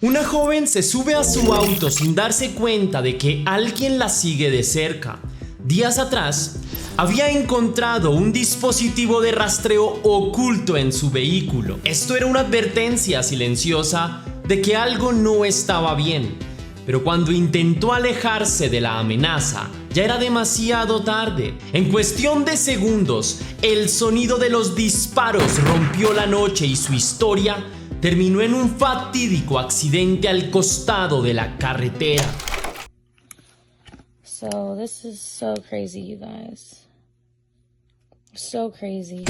Una joven se sube a su auto sin darse cuenta de que alguien la sigue de cerca. Días atrás, había encontrado un dispositivo de rastreo oculto en su vehículo. Esto era una advertencia silenciosa de que algo no estaba bien. Pero cuando intentó alejarse de la amenaza, ya era demasiado tarde. En cuestión de segundos, el sonido de los disparos rompió la noche y su historia terminó en un fatídico accidente al costado de la carretera. So this is so crazy, you guys. So crazy.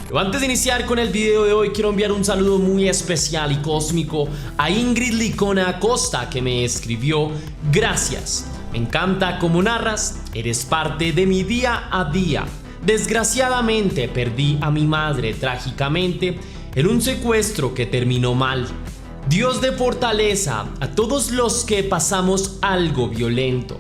Pero antes de iniciar con el video de hoy, quiero enviar un saludo muy especial y cósmico a Ingrid Licona Acosta, que me escribió: gracias, me encanta cómo narras, eres parte de mi día a día. Desgraciadamente perdí a mi madre trágicamente en un secuestro que terminó mal. Dios dé fortaleza a todos los que pasamos algo violento.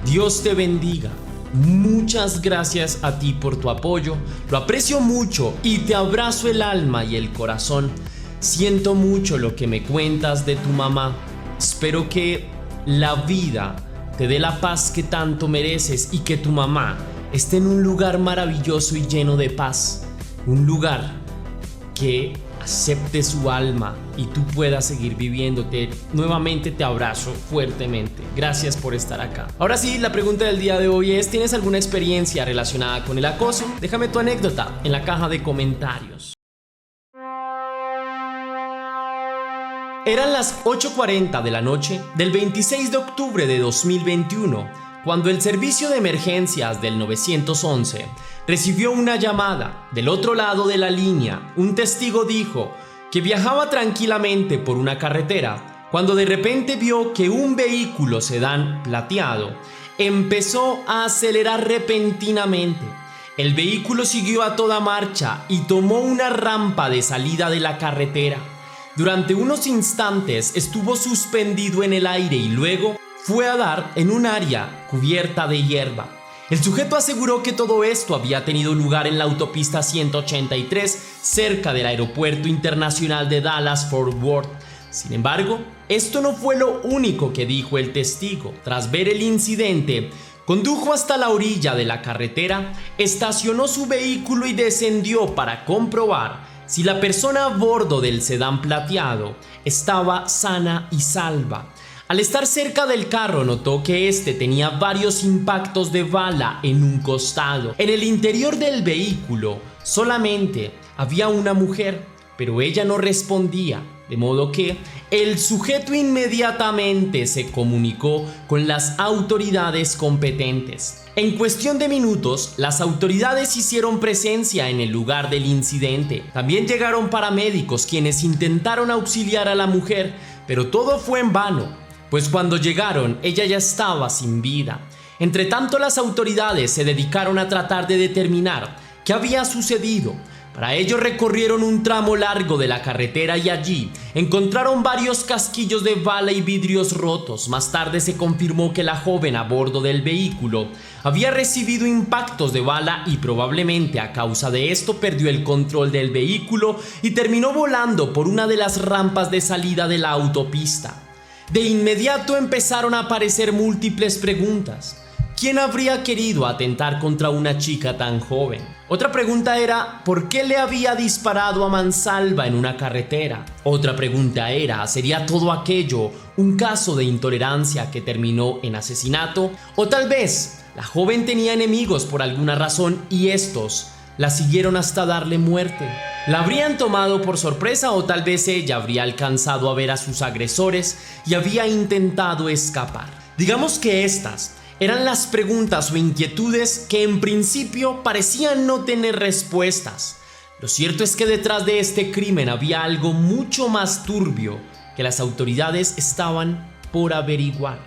Dios te bendiga. Muchas gracias a ti por tu apoyo, lo aprecio mucho y te abrazo el alma y el corazón. Siento mucho lo que me cuentas de tu mamá. Espero que la vida te dé la paz que tanto mereces y que tu mamá esté en un lugar maravilloso y lleno de paz. Un lugar que acepte su alma y tú puedas seguir viviéndote. Nuevamente te abrazo fuertemente. Gracias por estar acá. Ahora sí, la pregunta del día de hoy es: ¿tienes alguna experiencia relacionada con el acoso? Déjame tu anécdota en la caja de comentarios. Eran las 8:40 de la noche del 26 de octubre de 2021 cuando el servicio de emergencias del 911 recibió una llamada. Del otro lado de la línea, un testigo dijo que viajaba tranquilamente por una carretera cuando de repente vio que un vehículo sedán plateado empezó a acelerar repentinamente. El vehículo siguió a toda marcha y tomó una rampa de salida de la carretera. Durante unos instantes estuvo suspendido en el aire y luego fue a dar en un área cubierta de hierba. El sujeto aseguró que todo esto había tenido lugar en la autopista 183 cerca del aeropuerto internacional de Dallas-Fort Worth. Sin embargo, esto no fue lo único que dijo el testigo. Tras ver el incidente, condujo hasta la orilla de la carretera, estacionó su vehículo y descendió para comprobar si la persona a bordo del sedán plateado estaba sana y salva. Al estar cerca del carro, notó que este tenía varios impactos de bala en un costado. En el interior del vehículo solamente había una mujer, pero ella no respondía, de modo que el sujeto inmediatamente se comunicó con las autoridades competentes. En cuestión de minutos, las autoridades hicieron presencia en el lugar del incidente. También llegaron paramédicos quienes intentaron auxiliar a la mujer, pero todo fue en vano, pues cuando llegaron, ella ya estaba sin vida. Entre tanto, las autoridades se dedicaron a tratar de determinar qué había sucedido. Para ello recorrieron un tramo largo de la carretera y allí encontraron varios casquillos de bala y vidrios rotos. Más tarde se confirmó que la joven a bordo del vehículo había recibido impactos de bala y probablemente a causa de esto perdió el control del vehículo y terminó volando por una de las rampas de salida de la autopista. De inmediato empezaron a aparecer múltiples preguntas. ¿Quién habría querido atentar contra una chica tan joven? Otra pregunta era: ¿por qué le había disparado a mansalva en una carretera? Otra pregunta era: ¿sería todo aquello un caso de intolerancia que terminó en asesinato? ¿O tal vez la joven tenía enemigos por alguna razón y estos la siguieron hasta darle muerte? ¿La habrían tomado por sorpresa o tal vez ella habría alcanzado a ver a sus agresores y había intentado escapar? Digamos que estas eran las preguntas o inquietudes que en principio parecían no tener respuestas. Lo cierto es que detrás de este crimen había algo mucho más turbio que las autoridades estaban por averiguar.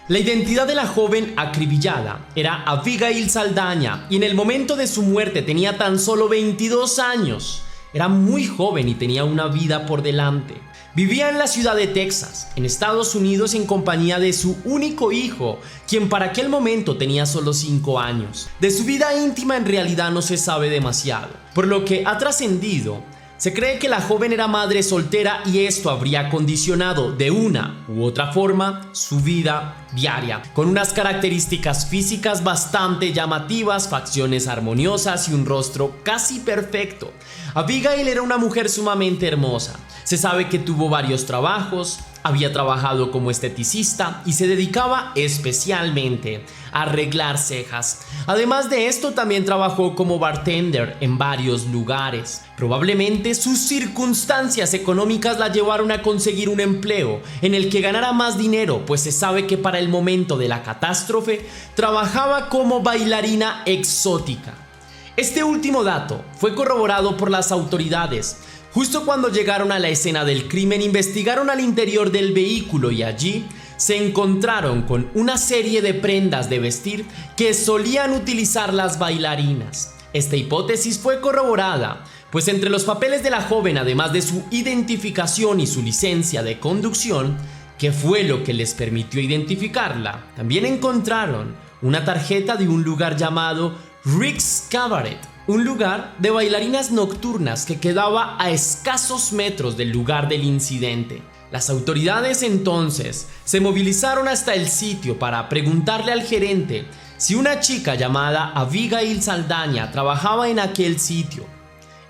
La identidad de la joven acribillada era Abigail Saldaña y en el momento de su muerte tenía tan solo 22 años. Era muy joven y tenía una vida por delante. Vivía en la ciudad de Texas, en Estados Unidos, en compañía de su único hijo, quien para aquel momento tenía solo 5 años. De su vida íntima en realidad no se sabe demasiado, por lo que ha trascendido. Se cree que la joven era madre soltera y esto habría condicionado de una u otra forma su vida diaria, con unas características físicas bastante llamativas, facciones armoniosas y un rostro casi perfecto. Abigail era una mujer sumamente hermosa. Se sabe que tuvo varios trabajos, había trabajado como esteticista y se dedicaba especialmente a arreglar cejas. Además de esto, también trabajó como bartender en varios lugares. Probablemente sus circunstancias económicas la llevaron a conseguir un empleo en el que ganara más dinero, pues se sabe que para el momento de la catástrofe trabajaba como bailarina exótica. Este último dato fue corroborado por las autoridades. Justo cuando llegaron a la escena del crimen, investigaron al interior del vehículo y allí se encontraron con una serie de prendas de vestir que solían utilizar las bailarinas. Esta hipótesis fue corroborada, pues entre los papeles de la joven, además de su identificación y su licencia de conducción, que fue lo que les permitió identificarla, también encontraron una tarjeta de un lugar llamado Rick's Cabaret, un lugar de bailarinas nocturnas que quedaba a escasos metros del lugar del incidente. Las autoridades entonces se movilizaron hasta el sitio para preguntarle al gerente si una chica llamada Abigail Saldaña trabajaba en aquel sitio.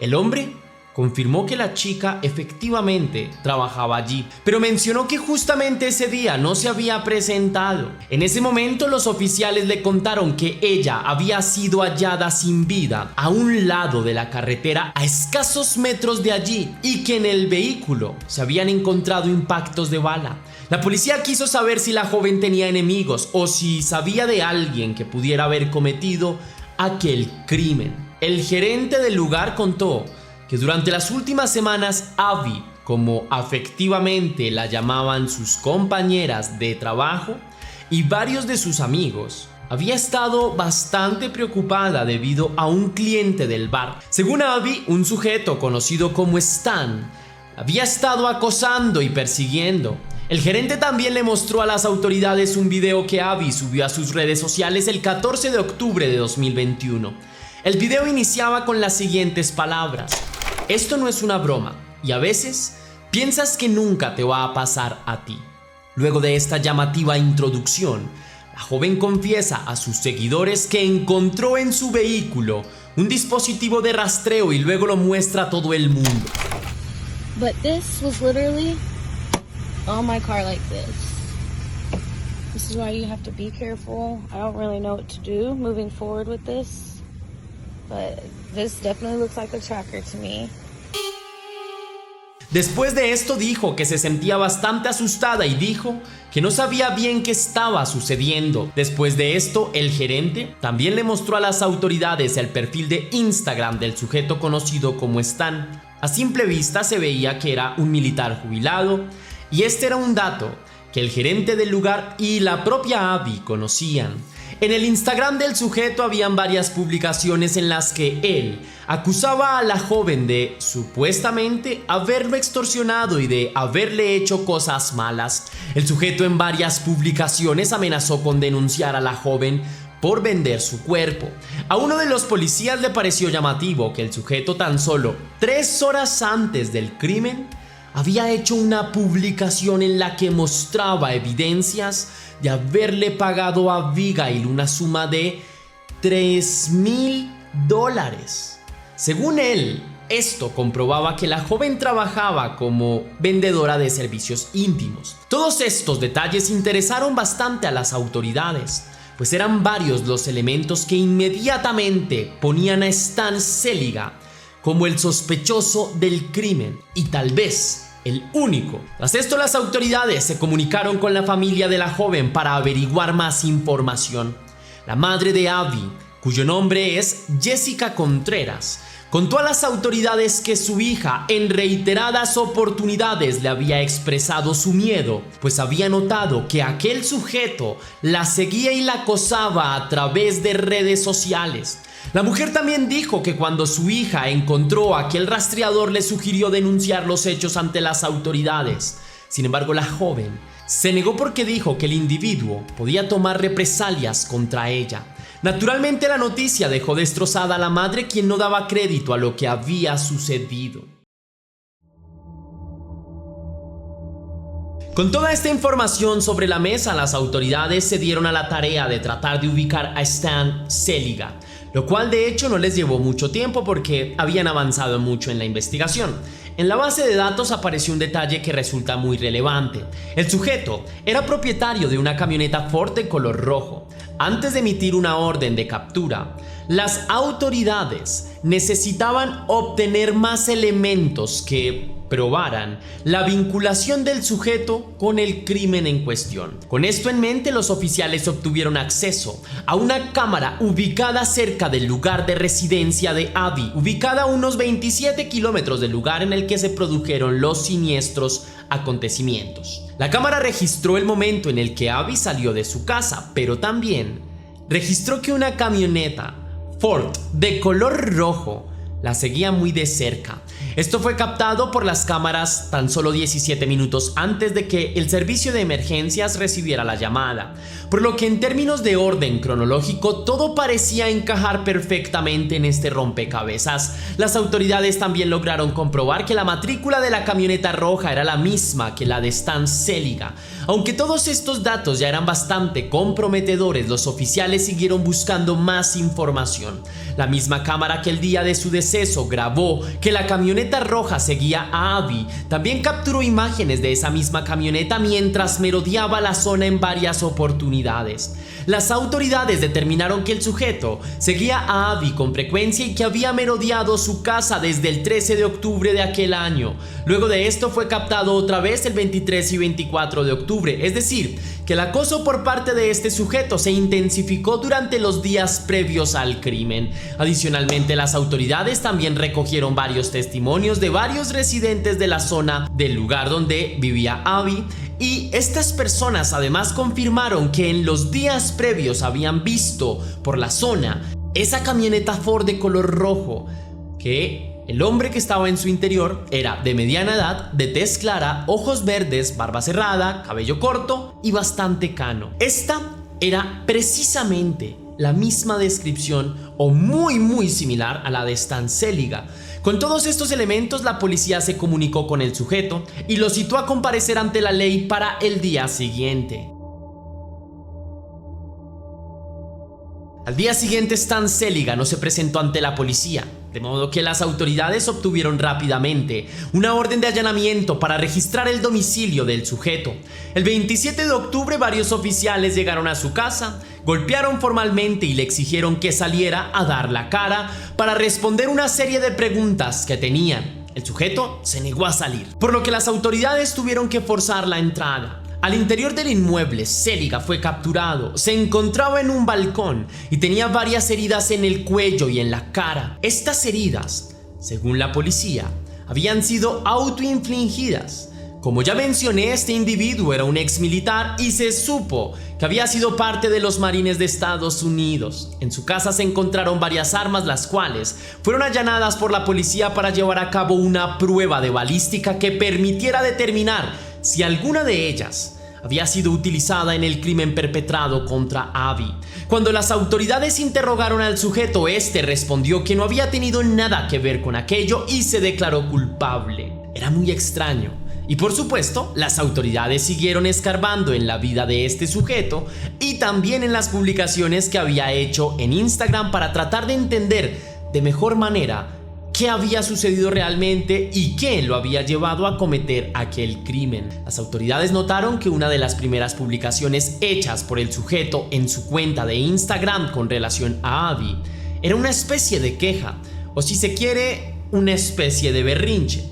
El hombre confirmó que la chica efectivamente trabajaba allí, pero mencionó que justamente ese día no se había presentado. En ese momento los oficiales le contaron que ella había sido hallada sin vida a un lado de la carretera a escasos metros de allí y que en el vehículo se habían encontrado impactos de bala. La policía quiso saber si la joven tenía enemigos o si sabía de alguien que pudiera haber cometido aquel crimen. El gerente del lugar contó que durante las últimas semanas Abby, como afectivamente la llamaban sus compañeras de trabajo y varios de sus amigos, había estado bastante preocupada debido a un cliente del bar. Según Abby, un sujeto conocido como Stan había estado acosando y persiguiendo. El gerente también le mostró a las autoridades un video que Abby subió a sus redes sociales el 14 de octubre de 2021. El video iniciaba con las siguientes palabras: esto no es una broma y a veces piensas que nunca te va a pasar a ti. Luego de esta llamativa introducción, la joven confiesa a sus seguidores que encontró en su vehículo un dispositivo de rastreo y luego lo muestra a todo el mundo. But this was literally on my car like this. This is why you have to be careful. I don't really know what to do moving forward with this. But this definitely looks like a tracker to me. Después de esto dijo que se sentía bastante asustada y dijo que no sabía bien qué estaba sucediendo. Después de esto, el gerente también le mostró a las autoridades el perfil de Instagram del sujeto conocido como Stan. A simple vista se veía que era un militar jubilado y este era un dato que el gerente del lugar y la propia Abby conocían. En el Instagram del sujeto habían varias publicaciones en las que él acusaba a la joven de supuestamente haberlo extorsionado y de haberle hecho cosas malas. El sujeto en varias publicaciones amenazó con denunciar a la joven por vender su cuerpo. A uno de los policías le pareció llamativo que el sujeto tan solo 3 horas antes del crimen había hecho una publicación en la que mostraba evidencias de haberle pagado a Abigail una suma de $3,000. Según él, esto comprobaba que la joven trabajaba como vendedora de servicios íntimos. Todos estos detalles interesaron bastante a las autoridades, pues eran varios los elementos que inmediatamente ponían a Stan Seliga como el sospechoso del crimen y tal vez el único. Tras esto, las autoridades se comunicaron con la familia de la joven para averiguar más información. La madre de Abby, cuyo nombre es Jessica Contreras, contó a las autoridades que su hija en reiteradas oportunidades le había expresado su miedo, pues había notado que aquel sujeto la seguía y la acosaba a través de redes sociales. La mujer también dijo que cuando su hija encontró a aquel rastreador le sugirió denunciar los hechos ante las autoridades. Sin embargo, la joven se negó porque dijo que el individuo podía tomar represalias contra ella. Naturalmente, la noticia dejó destrozada a la madre, quien no daba crédito a lo que había sucedido. Con toda esta información sobre la mesa, las autoridades se dieron a la tarea de tratar de ubicar a Stan Celiga, lo cual de hecho no les llevó mucho tiempo porque habían avanzado mucho en la investigación. En la base de datos apareció un detalle que resulta muy relevante. El sujeto era propietario de una camioneta Ford de color rojo. Antes de emitir una orden de captura, las autoridades necesitaban obtener más elementos que probaran la vinculación del sujeto con el crimen en cuestión. Con esto en mente, los oficiales obtuvieron acceso a una cámara ubicada cerca del lugar de residencia de Abby, ubicada a unos 27 kilómetros del lugar en el que se produjeron los siniestros acontecimientos. La cámara registró el momento en el que Abby salió de su casa, pero también registró que una camioneta Ford de color rojo la seguía muy de cerca. Esto fue captado por las cámaras tan solo 17 minutos antes de que el servicio de emergencias recibiera la llamada, por lo que en términos de orden cronológico todo parecía encajar perfectamente en este rompecabezas. Las autoridades también lograron comprobar que la matrícula de la camioneta roja era la misma que la de Stan Celiga. Aunque todos estos datos ya eran bastante comprometedores, los oficiales siguieron buscando más información. La misma cámara que el día de su deceso grabó que la camioneta roja seguía a Abby también capturó imágenes de esa misma camioneta mientras merodeaba la zona en varias oportunidades. Las autoridades determinaron que el sujeto seguía a Abby con frecuencia y que había merodeado su casa desde el 13 de octubre de aquel año. Luego de esto fue captado otra vez el 23 y 24 de octubre, es decir, que el acoso por parte de este sujeto se intensificó durante los días previos al crimen. Adicionalmente, las autoridades también recogieron varios testimonios de varios residentes de la zona del lugar donde vivía Abby, y estas personas además confirmaron que en los días previos habían visto por la zona esa camioneta Ford de color rojo, que el hombre que estaba en su interior era de mediana edad, de tez clara, ojos verdes, barba cerrada, cabello corto y bastante cano. Esta era precisamente la misma descripción o muy similar a la de Stan Celiga. Con todos estos elementos, la policía se comunicó con el sujeto y lo citó a comparecer ante la ley para el día siguiente. Al día siguiente, Stan Celiga no se presentó ante la policía, de modo que las autoridades obtuvieron rápidamente una orden de allanamiento para registrar el domicilio del sujeto. El 27 de octubre, varios oficiales llegaron a su casa, golpearon formalmente y le exigieron que saliera a dar la cara para responder una serie de preguntas que tenían. El sujeto se negó a salir, por lo que las autoridades tuvieron que forzar la entrada. Al interior del inmueble, Celiga fue capturado. Se encontraba en un balcón y tenía varias heridas en el cuello y en la cara. Estas heridas, según la policía, habían sido autoinfligidas. Como ya mencioné, este individuo era un ex militar y se supo que había sido parte de los Marines de Estados Unidos. En su casa se encontraron varias armas, las cuales fueron allanadas por la policía para llevar a cabo una prueba de balística que permitiera determinar si alguna de ellas había sido utilizada en el crimen perpetrado contra Abby. Cuando las autoridades interrogaron al sujeto, este respondió que no había tenido nada que ver con aquello y se declaró culpable. Era muy extraño. Y por supuesto, las autoridades siguieron escarbando en la vida de este sujeto y también en las publicaciones que había hecho en Instagram para tratar de entender de mejor manera qué había sucedido realmente y qué lo había llevado a cometer aquel crimen. Las autoridades notaron que una de las primeras publicaciones hechas por el sujeto en su cuenta de Instagram con relación a Abby era una especie de queja, o si se quiere, una especie de berrinche.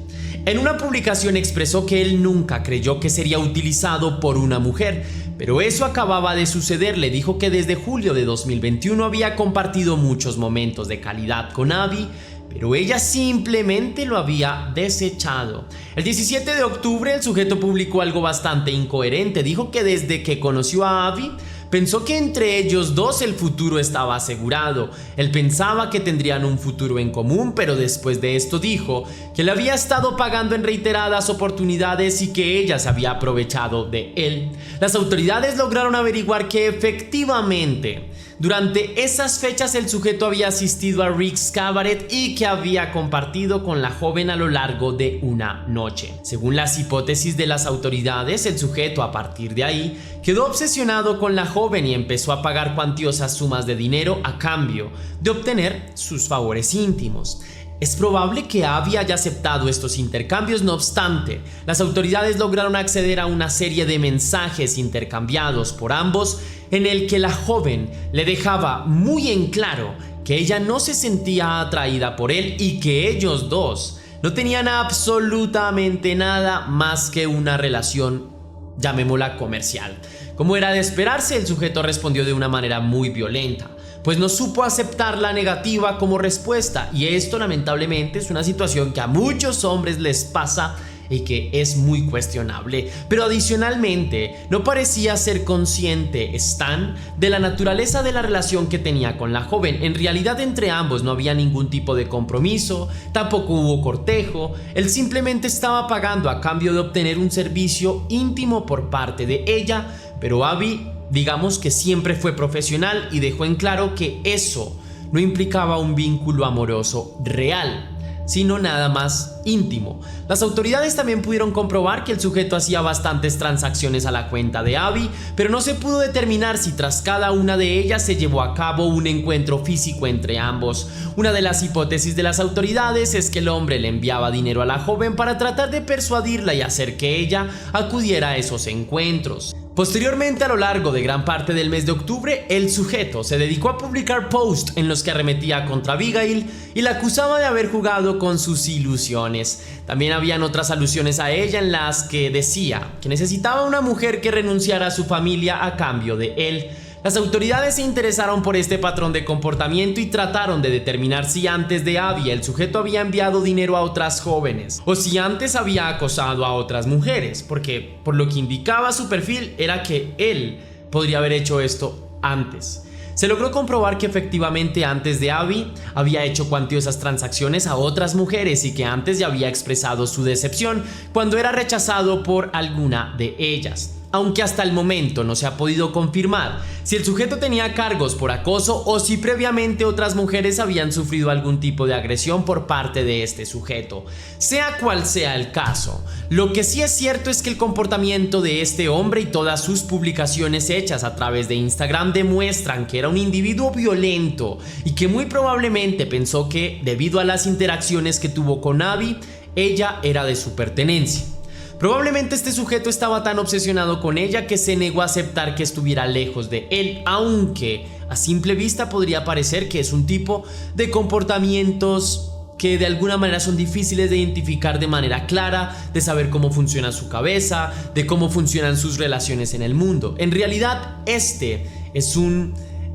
En una publicación expresó que él nunca creyó que sería utilizado por una mujer, pero eso acababa de suceder. Le dijo que desde julio de 2021 había compartido muchos momentos de calidad con Abby, pero ella simplemente lo había desechado. El 17 de octubre el sujeto publicó algo bastante incoherente. Dijo que desde que conoció a Abby pensó que entre ellos dos el futuro estaba asegurado. Él pensaba que tendrían un futuro en común, pero después de esto dijo que le había estado pagando en reiteradas oportunidades y que ella se había aprovechado de él. Las autoridades lograron averiguar que efectivamente durante esas fechas el sujeto había asistido a Rick's Cabaret y que había compartido con la joven a lo largo de una noche. Según las hipótesis de las autoridades, el sujeto a partir de ahí quedó obsesionado con la joven y empezó a pagar cuantiosas sumas de dinero a cambio de obtener sus favores íntimos. Es probable que Abby haya aceptado estos intercambios, no obstante, las autoridades lograron acceder a una serie de mensajes intercambiados por ambos en el que la joven le dejaba muy en claro que ella no se sentía atraída por él y que ellos dos no tenían absolutamente nada más que una relación, llamémosla comercial. Como era de esperarse, el sujeto respondió de una manera muy violenta, pues no supo aceptar la negativa como respuesta, y esto lamentablemente es una situación que a muchos hombres les pasa y que es muy cuestionable. Pero adicionalmente no parecía ser consciente Stan de la naturaleza de la relación que tenía con la joven. En realidad entre ambos no había ningún tipo de compromiso, tampoco hubo cortejo. Él simplemente estaba pagando a cambio de obtener un servicio íntimo por parte de ella, pero Abby, digamos que siempre fue profesional y dejó en claro que eso no implicaba un vínculo amoroso real, sino nada más íntimo. Las autoridades también pudieron comprobar que el sujeto hacía bastantes transacciones a la cuenta de Abby, pero no se pudo determinar si tras cada una de ellas se llevó a cabo un encuentro físico entre ambos. Una de las hipótesis de las autoridades es que el hombre le enviaba dinero a la joven para tratar de persuadirla y hacer que ella acudiera a esos encuentros. Posteriormente, a lo largo de gran parte del mes de octubre, el sujeto se dedicó a publicar posts en los que arremetía contra Abigail y la acusaba de haber jugado con sus ilusiones. También habían otras alusiones a ella en las que decía que necesitaba una mujer que renunciara a su familia a cambio de él. Las autoridades se interesaron por este patrón de comportamiento y trataron de determinar si antes de Abby el sujeto había enviado dinero a otras jóvenes o si antes había acosado a otras mujeres, porque por lo que indicaba su perfil era que él podría haber hecho esto antes. Se logró comprobar que efectivamente antes de Abby había hecho cuantiosas transacciones a otras mujeres y que antes ya había expresado su decepción cuando era rechazado por alguna de ellas. Aunque hasta el momento no se ha podido confirmar si el sujeto tenía cargos por acoso o si previamente otras mujeres habían sufrido algún tipo de agresión por parte de este sujeto. Sea cual sea el caso, lo que sí es cierto es que el comportamiento de este hombre y todas sus publicaciones hechas a través de Instagram demuestran que era un individuo violento y que muy probablemente pensó que, debido a las interacciones que tuvo con Abby, ella era de su pertenencia. Probablemente este sujeto estaba tan obsesionado con ella que se negó a aceptar que estuviera lejos de él, aunque a simple vista podría parecer que es un tipo de comportamientos que de alguna manera son difíciles de identificar de manera clara, de saber cómo funciona su cabeza, de cómo funcionan sus relaciones en el mundo. En realidad, este es un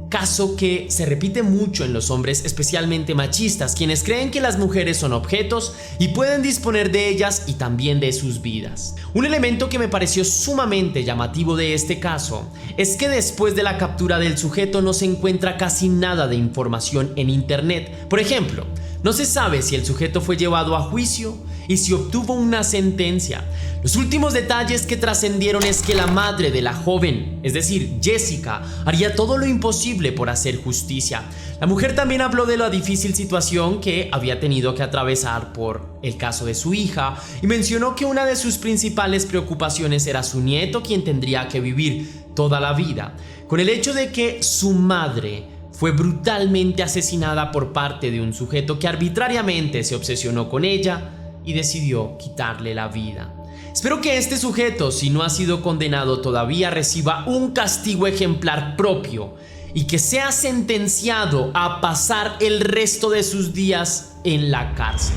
caso que se repite mucho en los hombres, especialmente machistas, quienes creen que las mujeres son objetos y pueden disponer de ellas y también de sus vidas. Un elemento que me pareció sumamente llamativo de este caso es que después de la captura del sujeto no se encuentra casi nada de información en internet. Por ejemplo, no se sabe si el sujeto fue llevado a juicio y si obtuvo una sentencia. Los últimos detalles que trascendieron es que la madre de la joven, es decir, Jessica, haría todo lo imposible por hacer justicia. La mujer también habló de la difícil situación que había tenido que atravesar por el caso de su hija y mencionó que una de sus principales preocupaciones era su nieto, quien tendría que vivir toda la vida con el hecho de que su madre fue brutalmente asesinada por parte de un sujeto que arbitrariamente se obsesionó con ella y decidió quitarle la vida. Espero que este sujeto, si no ha sido condenado todavía, reciba un castigo ejemplar propio y que sea sentenciado a pasar el resto de sus días en la cárcel.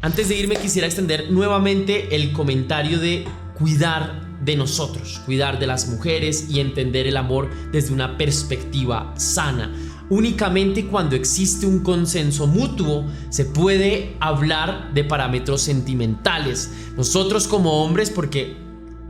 Antes de irme quisiera extender nuevamente el comentario de cuidar de nosotros, cuidar de las mujeres y entender el amor desde una perspectiva sana. Únicamente cuando existe un consenso mutuo se puede hablar de parámetros sentimentales. Nosotros como hombres, porque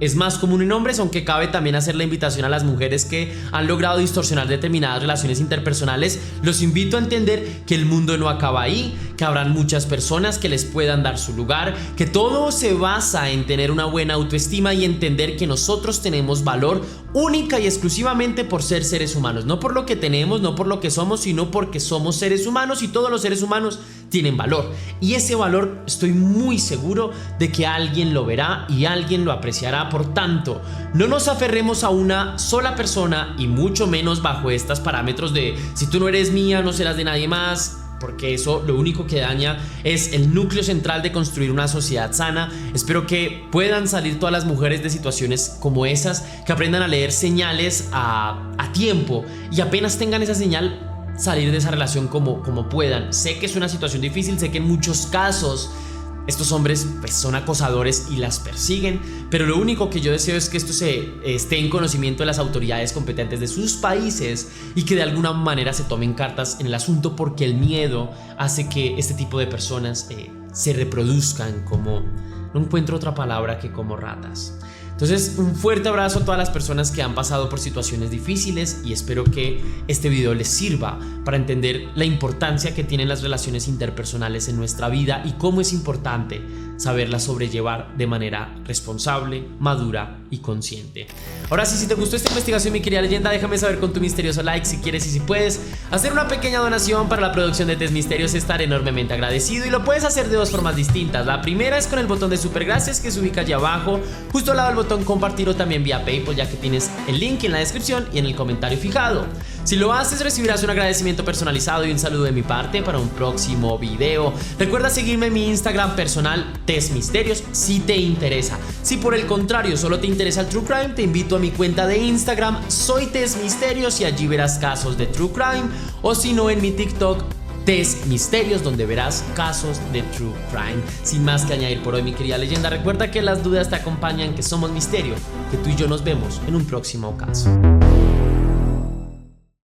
es más común en hombres, aunque cabe también hacer la invitación a las mujeres que han logrado distorsionar determinadas relaciones interpersonales. Los invito a entender que el mundo no acaba ahí, que habrán muchas personas que les puedan dar su lugar, que todo se basa en tener una buena autoestima y entender que nosotros tenemos valor única y exclusivamente por ser seres humanos, no por lo que tenemos, no por lo que somos, sino porque somos seres humanos y todos los seres humanos tienen valor, y ese valor estoy muy seguro de que alguien lo verá y alguien lo apreciará. Por tanto, no nos aferremos a una sola persona y mucho menos bajo estos parámetros de si tú no eres mía no serás de nadie más, porque eso lo único que daña es el núcleo central de construir una sociedad sana. Espero que puedan salir todas las mujeres de situaciones como esas, que aprendan a leer señales a tiempo y apenas tengan esa señal salir de esa relación como puedan. Sé que es una situación difícil, sé que en muchos casos estos hombres pues son acosadores y las persiguen, pero lo único que yo deseo es que esto esté en conocimiento de las autoridades competentes de sus países y que de alguna manera se tomen cartas en el asunto, porque el miedo hace que este tipo de personas se reproduzcan como, no encuentro otra palabra que como ratas. Entonces, un fuerte abrazo a todas las personas que han pasado por situaciones difíciles y espero que este video les sirva para entender la importancia que tienen las relaciones interpersonales en nuestra vida y cómo es importante saberlas sobrellevar de manera responsable, madura y consciente. Ahora sí, si te gustó esta investigación, mi querida leyenda, déjame saber con tu misterioso like si quieres, y si puedes hacer una pequeña donación para la producción de Test Misterios, estaré enormemente agradecido, y lo puedes hacer de dos formas distintas. La primera es con el botón de super gracias que se ubica allá abajo, justo al lado del botón compartir, o también vía PayPal, ya que tienes el link en la descripción y en el comentario fijado. Si lo haces, recibirás un agradecimiento personalizado y un saludo de mi parte para un próximo video. Recuerda seguirme en mi Instagram personal, Test Misterios, si te interesa. Si por el contrario solo te interesa el True Crime, te invito a mi cuenta de Instagram, soy Test Misterios, y allí verás casos de True Crime, o si no, en mi TikTok, Test Misterios, donde verás casos de True Crime. Sin más que añadir por hoy, mi querida leyenda, recuerda que las dudas te acompañan, que somos misterio, que tú y yo nos vemos en un próximo caso.